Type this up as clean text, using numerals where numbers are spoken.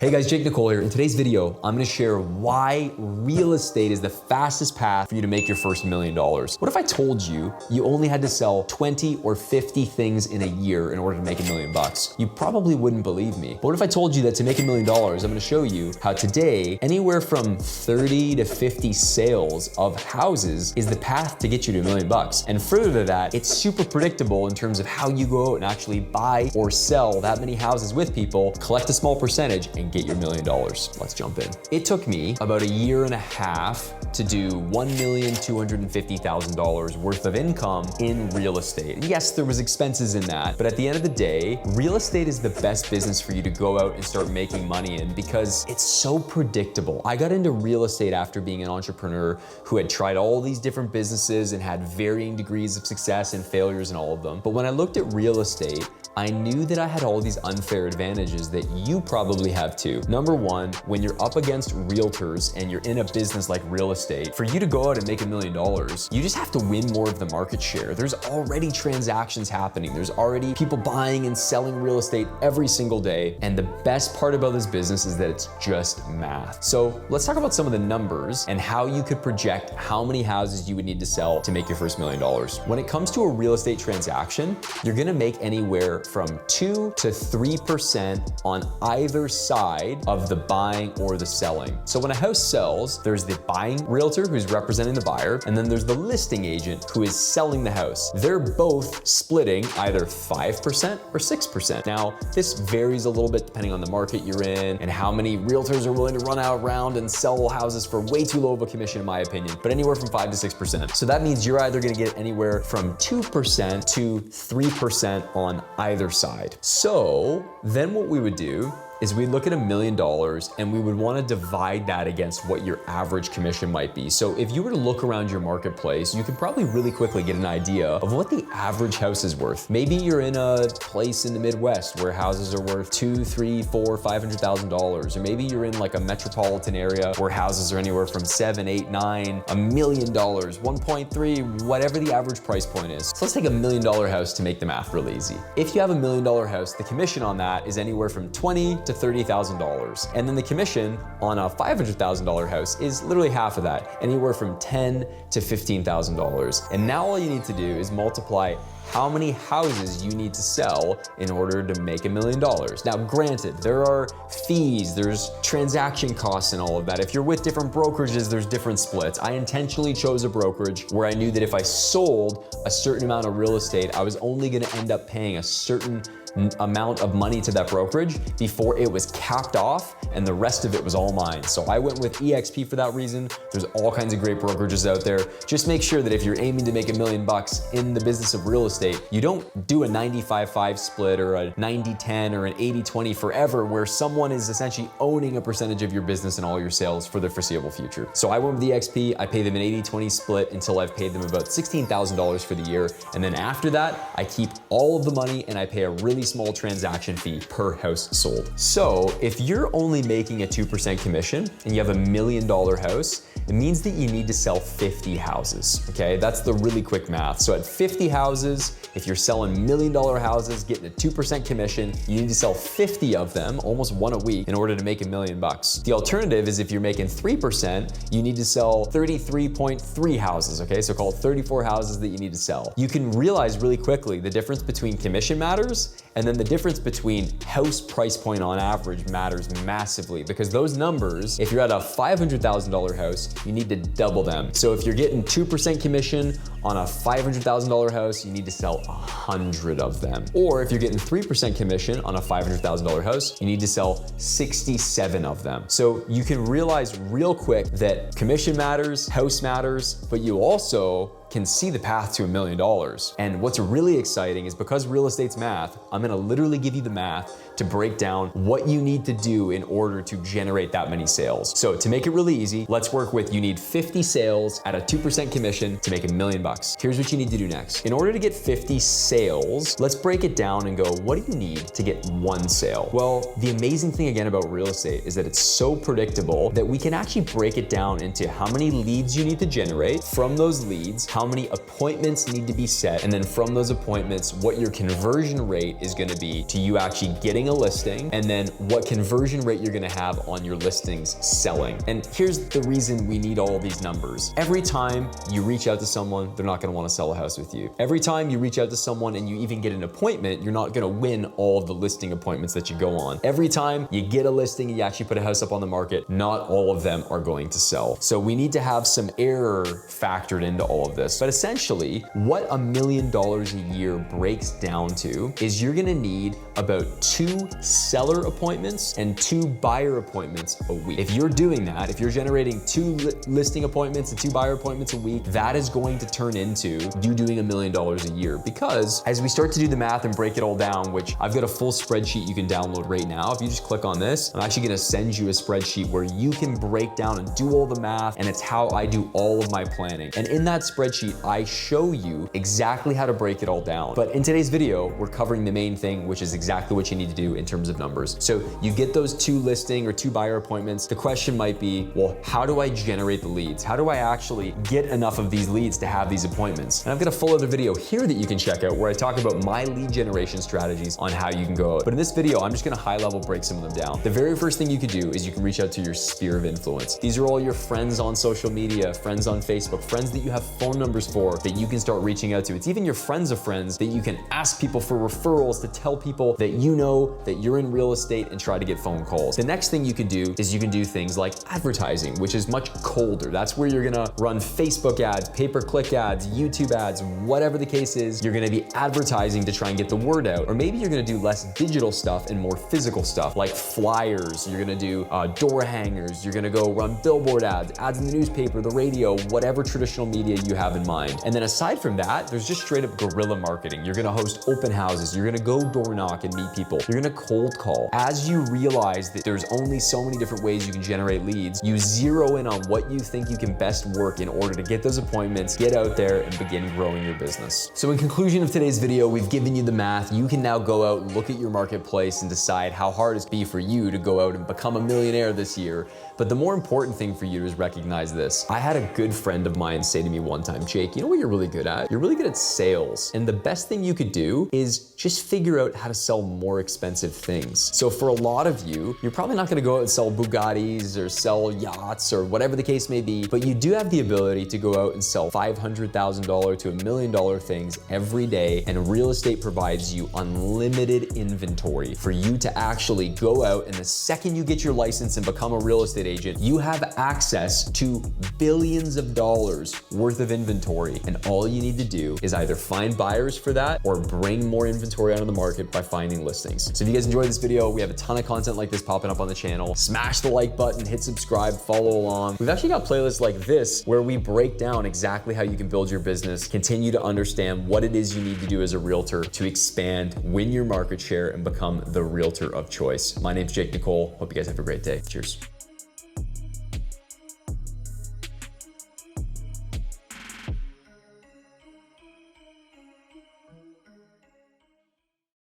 Hey guys, Jake Nicolle here. In today's video, I'm gonna share why real estate is the fastest path for you to make your first $1 million. What if I told you you only had to sell 20 or 50 things in a year in order to make $1 million? You probably wouldn't believe me. But what if I told you that to make $1 million, I'm gonna show you how today, anywhere from 30 to 50 sales of houses is the path to get you to $1 million. And further to that, it's super predictable in terms of how you go out and actually buy or sell that many houses with people, collect a small percentage, and get your $1 million. Let's jump in. It took me about 1.5 years to do $1,250,000 worth of income in real estate. And yes, there was expenses in that, but at the end of the day, real estate is the best business for you to go out and start making money in because it's so predictable. I got into real estate after being an entrepreneur who had tried all these different businesses and had varying degrees of success and failures in all of them. But when I looked at real estate, I knew that I had all these unfair advantages that you probably have too. Number one, when you're up against realtors and you're in a business like real estate, for you to go out and make $1 million, you just have to win more of the market share. There's already transactions happening. There's already people buying and selling real estate every single day. And the best part about this business is that it's just math. So let's talk about some of the numbers and how you could project how many houses you would need to sell to make your first $1 million. When it comes to a real estate transaction, you're gonna make anywhere from 2 to 3% on either side of the buying or the selling. So when a house sells, there's the buying realtor who's representing the buyer, and then there's the listing agent who is selling the house. They're both splitting either 5% or 6%. Now, this varies a little bit depending on the market you're in and how many realtors are willing to run out around and sell houses for way too low of a commission, in my opinion, but anywhere from 5 to 6%. So that means you're either gonna get anywhere from 2% to 3% on either side. So then what we would do is we look at $1 million and we would want to divide that against what your average commission might be. So if you were to look around your marketplace, you could probably really quickly get an idea of what the average house is worth. Maybe you're in a place in the Midwest where houses are worth $200,000, $300,000, $400,000, $500,000, or maybe you're in like a metropolitan area where houses are anywhere from $7, $8, $9, $1 million, 1.3, whatever the average price point is. So let's take $1 million house to make the math real easy. If you have $1 million house, the commission on that is anywhere from $20,000 to $30,000. And then the commission on a $500,000 house is literally half of that, anywhere from $10,000 to $15,000. And now all you need to do is multiply how many houses you need to sell in order to make $1 million. Now, granted, there are fees, there's transaction costs and all of that. If you're with different brokerages, there's different splits. I intentionally chose a brokerage where I knew that if I sold a certain amount of real estate, I was only gonna end up paying a certain amount of money to that brokerage before it was capped off, and the rest of it was all mine. So I went with EXP for that reason. There's all kinds of great brokerages out there. Just make sure that if you're aiming to make $1 million in the business of real estate, you don't do a 95-5 split or a 90-10 or an 80-20 forever, where someone is essentially owning a percentage of your business and all your sales for the foreseeable future. So I went with EXP. I pay them an 80-20 split until I've paid them about $16,000 for the year. And then after that, I keep all of the money and I pay a really small transaction fee per house sold. So if you're only making a 2% commission and you have $1 million house, it means that you need to sell 50 houses, okay? That's the really quick math. So at 50 houses, if you're selling $1 million houses, getting a 2% commission, you need to sell 50 of them, almost one a week, in order to make $1 million. The alternative is if you're making 3%, you need to sell 33.3 houses, okay? So call it 34 houses that you need to sell. You can realize really quickly the difference between commission matters, and then the difference between house price point on average matters massively, because those numbers, if you're at a $500,000 house, you need to double them. So if you're getting 2% commission on a $500,000 house, you need to sell 100 of them. Or if you're getting 3% commission on a $500,000 house, you need to sell 67 of them. So you can realize real quick that commission matters, house matters, but you also can see the path to $1 million. And what's really exciting is because real estate's math, I'm gonna literally give you the math to break down what you need to do in order to generate that many sales. So to make it really easy, let's work with, you need 50 sales at a 2% commission to make $1 million. Here's what you need to do next. In order to get 50 sales, let's break it down and go, what do you need to get one sale? Well, the amazing thing again about real estate is that it's so predictable that we can actually break it down into how many leads you need to generate. From those leads, how many appointments need to be set, and then from those appointments, what your conversion rate is gonna be to you actually getting buying a listing, and then what conversion rate you're gonna have on your listings selling. And here's the reason we need all of these numbers. Every time you reach out to someone, they're not gonna wanna sell a house with you. Every time you reach out to someone and you even get an appointment, you're not gonna win all of the listing appointments that you go on. Every time you get a listing and you actually put a house up on the market, not all of them are going to sell. So we need to have some error factored into all of this. But essentially, what $1 million a year breaks down to is you're gonna need about 2 seller appointments and 2 buyer appointments a week. If you're doing that, if you're generating 2 listing appointments and 2 buyer appointments a week, that is going to turn into you doing $1 million a year. Because as we start to do the math and break it all down, which I've got a full spreadsheet you can download right now. If you just click on this, I'm actually gonna send you a spreadsheet where you can break down and do all the math, and it's how I do all of my planning. And in that spreadsheet, I show you exactly how to break it all down. But in today's video, we're covering the main thing, which is exactly what you need to do in terms of numbers. So you get those 2 listing or 2 buyer appointments. The question might be, well, how do I generate the leads? How do I actually get enough of these leads to have these appointments? And I've got a full other video here that you can check out where I talk about my lead generation strategies on how you can go out. But in this video, I'm just gonna high level break some of them down. The very first thing you can do is you can reach out to your sphere of influence. These are all your friends on social media, friends on Facebook, friends that you have phone numbers for that you can start reaching out to. It's even your friends of friends that you can ask people for referrals to tell people that you know that you're in real estate and try to get phone calls. The next thing you can do is you can do things like advertising, which is much colder. That's where you're gonna run Facebook ads, pay-per-click ads, YouTube ads, whatever the case is, you're gonna be advertising to try and get the word out. Or maybe you're gonna do less digital stuff and more physical stuff like flyers. You're gonna do door hangers. You're gonna go run billboard ads, ads in the newspaper, the radio, whatever traditional media you have in mind. And then aside from that, there's just straight up guerrilla marketing. You're gonna host open houses. You're gonna go door knock and meet people. You're gonna cold call. As you realize that there's only so many different ways you can generate leads, you zero in on what you think you can best work in order to get those appointments, get out there and begin growing your business. So in conclusion of today's video, we've given you the math. You can now go out and look at your marketplace and decide how hard it's be for you to go out and become a millionaire this year. But the more important thing for you is recognize this. I had a good friend of mine say to me one time, Jake, you know what you're really good at? You're really good at sales. And the best thing you could do is just figure out how to sell more expensive things. So for a lot of you, you're probably not gonna go out and sell Bugattis or sell yachts or whatever the case may be, but you do have the ability to go out and sell $500,000 to $1 million things every day. And real estate provides you unlimited inventory for you to actually go out, and the second you get your license and become a real estate agent, you have access to billions of dollars worth of inventory. And all you need to do is either find buyers for that or bring more inventory out on the market by finding listings. So if you guys enjoyed this video, we have a ton of content like this popping up on the channel. Smash the like button, hit subscribe, follow along. We've actually got playlists like this where we break down exactly how you can build your business, continue to understand what it is you need to do as a realtor to expand, win your market share, and become the realtor of choice. My name's Jake Nicolle. Hope you guys have a great day. Cheers.